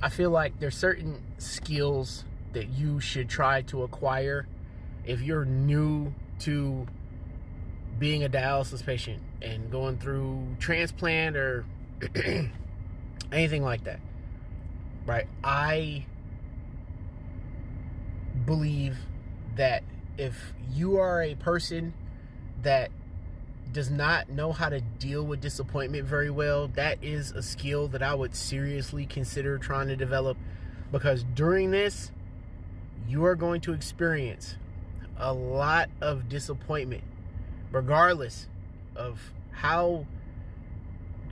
I feel like there's certain skills that you should try to acquire if you're new to being a dialysis patient and going through transplant or anything like that, right? I believe that if you are a person that does not know how to deal with disappointment very well, that is a skill that I would seriously consider trying to develop, because during this, you are going to experience a lot of disappointment, regardless of how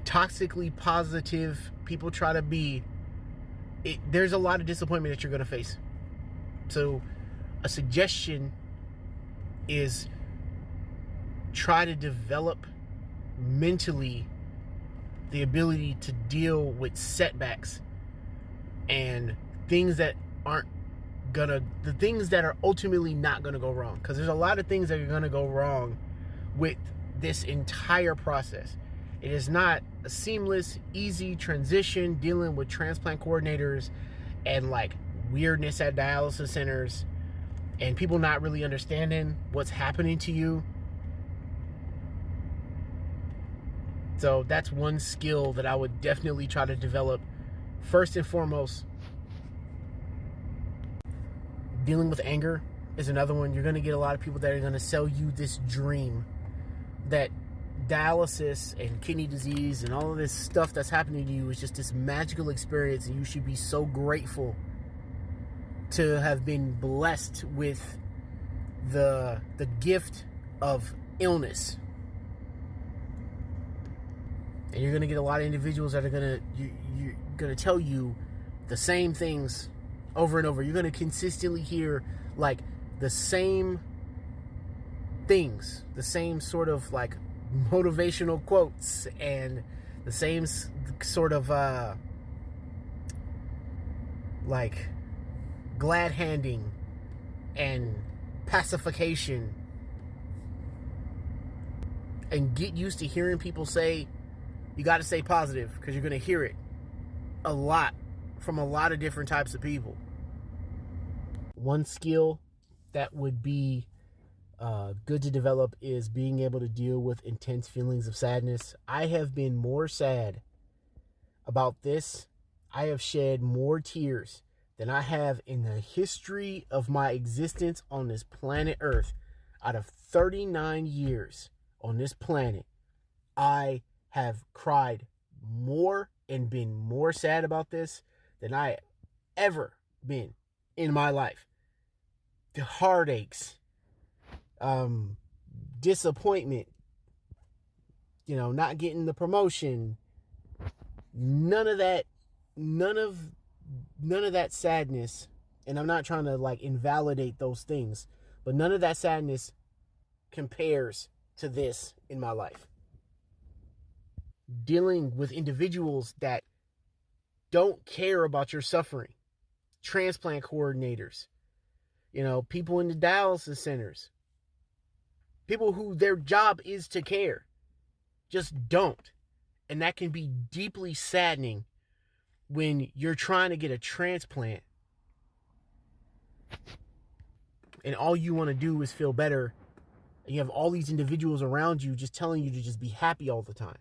toxically positive people try to be. There's a lot of disappointment that you're going to face. So a suggestion is try to develop mentally the ability to deal with setbacks and things that the things that are ultimately not gonna go wrong, because there's a lot of things that are gonna go wrong with this entire process. It is not a seamless, easy transition dealing with transplant coordinators and like weirdness at dialysis centers and people not really understanding what's happening to you. So that's one skill that I would definitely try to develop. First and foremost, dealing with anger is another one. You're going to get a lot of people that are going to sell you this dream that dialysis and kidney disease and all of this stuff that's happening to you is just this magical experience, and you should be so grateful to have been blessed with the gift of illness. And you're going to get a lot of individuals that are going to tell you the same things over and over. You're going to consistently hear like the same things, the same sort of like motivational quotes and the same sort of like glad handing and pacification. And get used to hearing people say, you got to stay positive, because you're going to hear it a lot from a lot of different types of people. One skill that would be good to develop is being able to deal with intense feelings of sadness. I have been more sad about this. I have shed more tears than I have in the history of my existence on this planet Earth. Out of 39 years on this planet, I have cried more and been more sad about this than I ever been in my life. The heartaches, disappointment, not getting the promotion, none of that sadness, and I'm not trying to like invalidate those things, but none of that sadness compares to this in my life. Dealing with individuals that don't care about your suffering, transplant coordinators, people in the dialysis centers, people who their job is to care, just don't. And that can be deeply saddening when you're trying to get a transplant and all you want to do is feel better. And you have all these individuals around you just telling you to just be happy all the time.